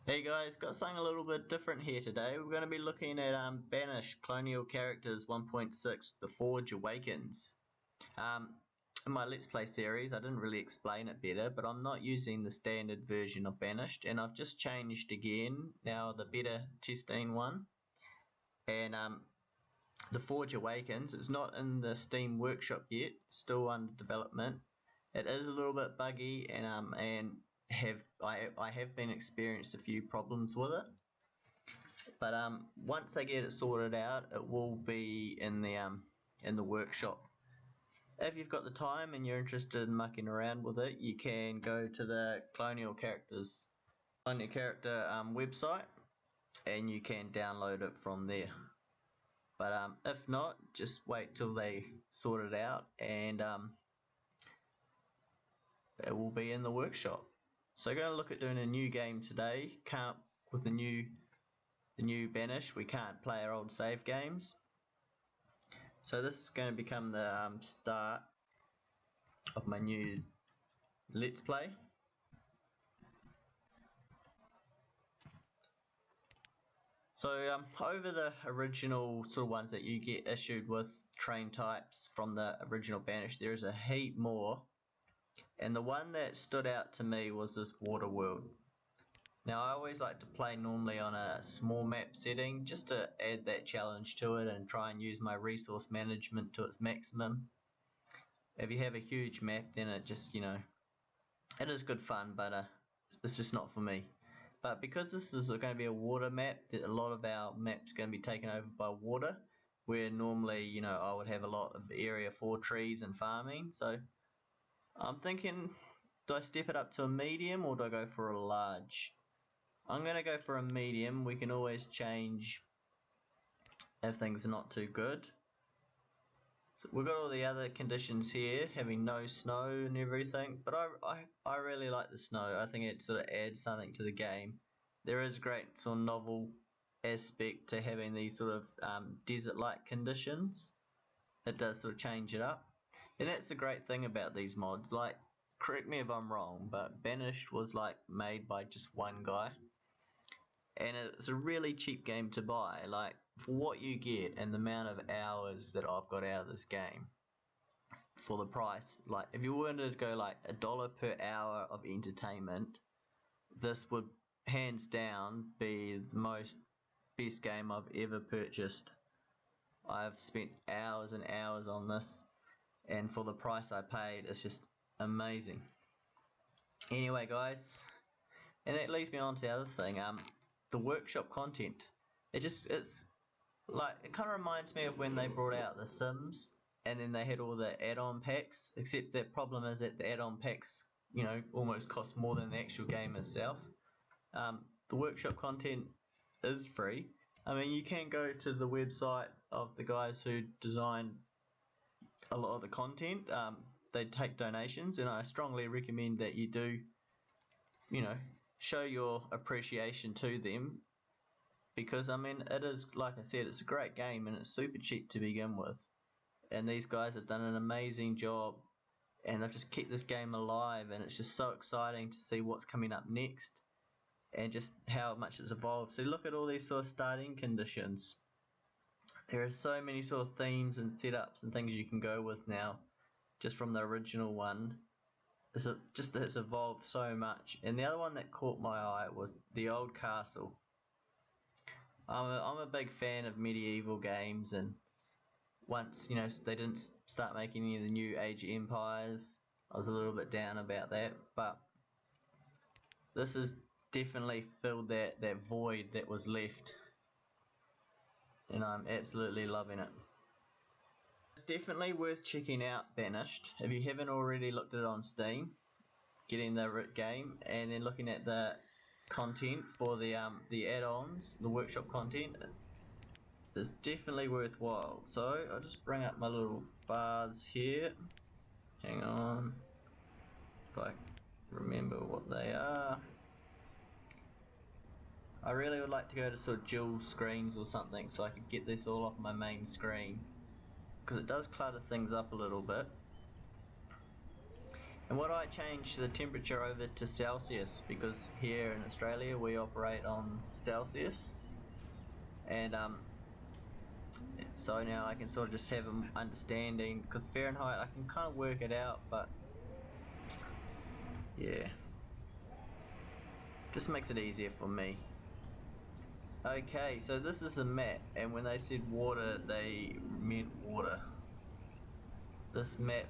Hey guys, got something a little bit different here today. We're going to be looking at Banished Colonial Characters 1.6, The Forge Awakens. In my Let's Play series, I didn't really explain it better, but I'm not using the standard version of Banished, and I've just changed again, now the beta testing one. And The Forge Awakens, it's not in the Steam Workshop yet, still under development. It is a little bit buggy, and I have been experienced a few problems with it, but once I get it sorted out, it will be in the workshop. If you've got the time and you're interested in mucking around with it, you can go to the Colonial Character website, and you can download it from there. But if not, just wait till they sort it out, and it will be in the workshop. So we're going to look at doing a new game today. With the new Banish, we can't play our old save games. So this is going to become the start of my new Let's Play. So over the original sort of ones that you get issued with train types from the original Banish, there is a heap more. And the one that stood out to me was this water world. Now I always like to play normally on a small map setting just to add that challenge to it and try and use my resource management to its maximum. If you have a huge map, then it just, it is good fun, but it's just not for me. But because this is going to be a water map, a lot of our maps going to be taken over by water, where normally, I would have a lot of area for trees and farming. So I'm thinking, do I step it up to a medium or do I go for a large? I'm going to go for a medium. We can always change if things are not too good. So we've got all the other conditions here, having no snow and everything, but I really like the snow. I think it sort of adds something to the game. There is great sort of novel aspect to having these sort of desert-like conditions. It does sort of change it up. And that's the great thing about these mods. Like, correct me if I'm wrong, but Banished was like made by just one guy, and it's a really cheap game to buy. Like, for what you get and the amount of hours that I've got out of this game for the price, like if you wanted to go like $1 per hour of entertainment, this would hands down be the best game I've ever purchased. I've spent hours and hours on this, and for the price I paid, it's just amazing. Anyway guys, and that leads me on to the other thing, the workshop content. It's like, it kind of reminds me of when they brought out The Sims, and then they had all the add-on packs, except the problem is that the add-on packs, almost cost more than the actual game itself. The workshop content is free. I mean, you can go to the website of the guys who designed a lot of the content. They take donations, and I strongly recommend that you do, show your appreciation to them, because I mean, it is, like I said, it's a great game and it's super cheap to begin with, and these guys have done an amazing job, and they've just kept this game alive, and it's just so exciting to see what's coming up next and just how much it's evolved. So look at all these sort of starting conditions. There are so many sort of themes and setups and things you can go with now, just from the original one. It's evolved so much. And the other one that caught my eye was the old castle. I'm a big fan of medieval games, and once they didn't start making any of the new Age of Empires, I was a little bit down about that. But this has definitely filled that void that was left, and I'm absolutely loving it. It's definitely worth checking out Banished if you haven't already looked at it on Steam, getting the game and then looking at the content for the add-ons, the workshop content. It's definitely worthwhile. So I'll just bring up my little bars here. Hang on, if I remember what they are. I really would like to go to sort of dual screens or something so I could get this all off my main screen, because it does clutter things up a little bit. And what I changed the temperature over to Celsius, because here in Australia we operate on Celsius, and so now I can sort of just have an understanding, because Fahrenheit I can kind of work it out, but yeah, just makes it easier for me. Okay, so this is a map, and when they said water, they meant water. This map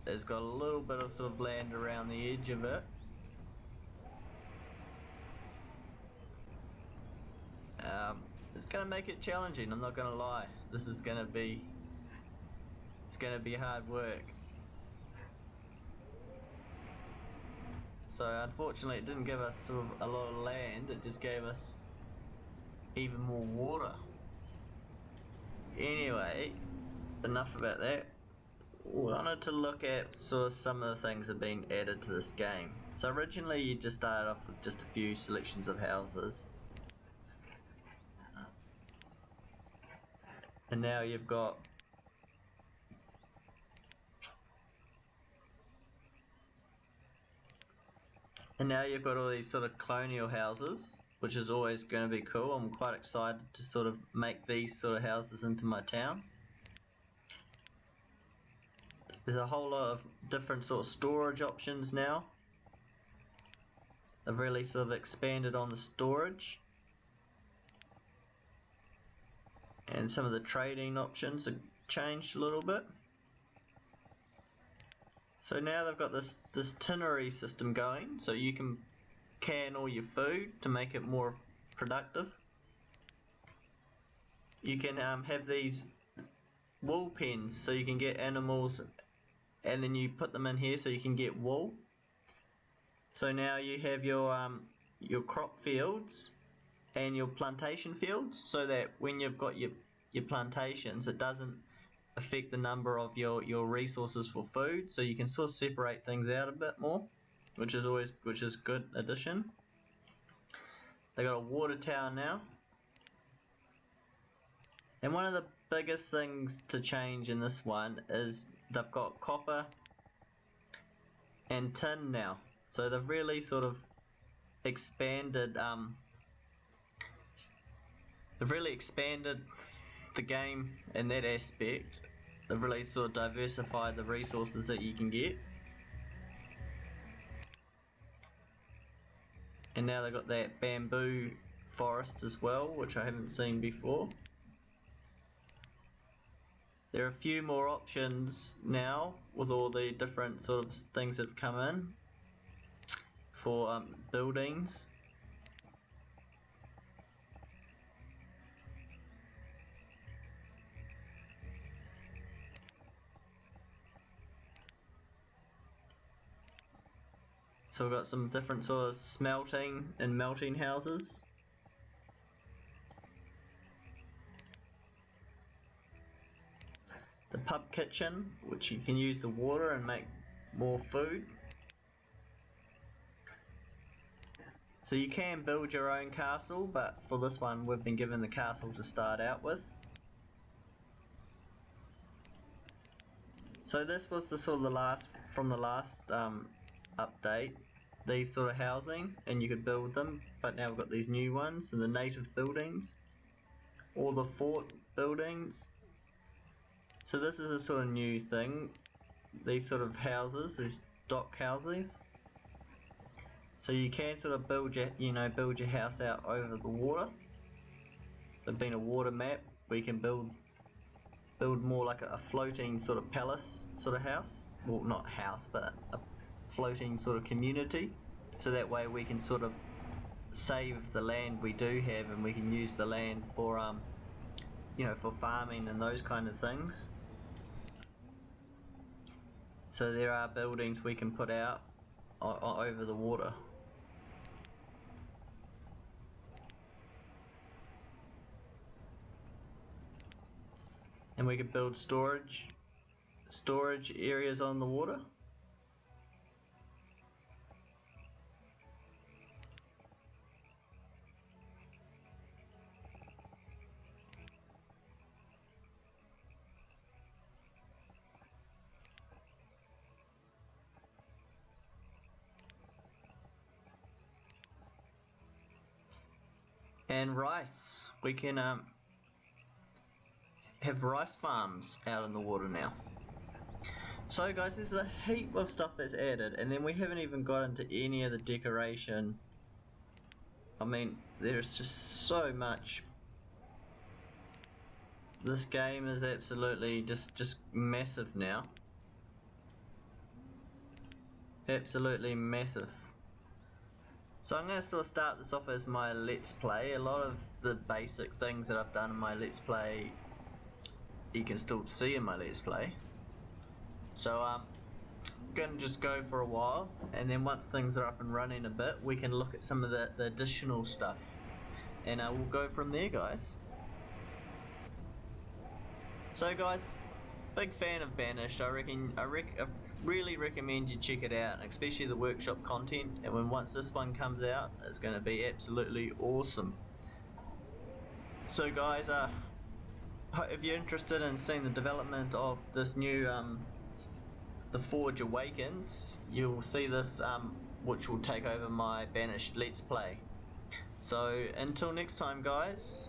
has got a little bit of sort of land around the edge of it. It's going to make it challenging, I'm not going to lie. This is going to be, it's going to be hard work. So unfortunately it didn't give us sort of a lot of land, it just gave us even more water. Anyway, enough about that. We wanted to look at sort of some of the things that have been added to this game. So originally you just started off with just a few selections of houses. And now you've got all these sort of colonial houses, which is always going to be cool. I'm quite excited to sort of make these sort of houses into my town. There's a whole lot of different sort of storage options now. They've really sort of expanded on the storage. And some of the trading options have changed a little bit. So now they've got this tinnery system going, so you can can all your food to make it more productive. You can have these wool pens, so you can get animals, and then you put them in here so you can get wool. So now you have your crop fields and your plantation fields, so that when you've got your plantations, it doesn't affect the number of your resources for food, so you can sort of separate things out a bit more, which is good addition. They got a water tower now, and one of the biggest things to change in this one is they've got copper and tin now, so they've really sort of expanded the game in that aspect. They've really sort of diversified the resources that you can get. And now they've got that bamboo forest as well, which I haven't seen before. There are a few more options now with all the different sort of things that have come in for buildings. So we've got some different sort of smelting and melting houses. The pub kitchen, which you can use the water and make more food. So you can build your own castle, but for this one we've been given the castle to start out with. So this was the sort of the last update, these sort of housing, and you could build them, but now we've got these new ones and the native buildings, or the fort buildings. So this is a sort of new thing, these sort of houses, these dock houses. So you can sort of build your house out over the water. So being a water map, we can build more like a floating sort of palace sort of house. Well, not house, but a floating sort of community. So that way we can sort of save the land we do have, and we can use the land for for farming and those kind of things. So there are buildings we can put out over the water. And we could build storage areas on the water. And rice. We can have rice farms out in the water now. So guys, there's a heap of stuff that's added, and then we haven't even got into any of the decoration. I mean, there's just so much. This game is absolutely just massive now. Absolutely massive. So I'm going to sort of start this off as my Let's Play. A lot of the basic things that I've done in my Let's Play you can still see in my Let's Play. So I'm going to just go for a while, and then once things are up and running a bit, we can look at some of the additional stuff, and we'll go from there, guys. So guys, big fan of Banished. I really recommend you check it out, especially the workshop content, and once this one comes out, it's going to be absolutely awesome. So guys, if you're interested in seeing the development of this new the Forge Awakens, you'll see this which will take over my Banished Let's Play. So until next time guys,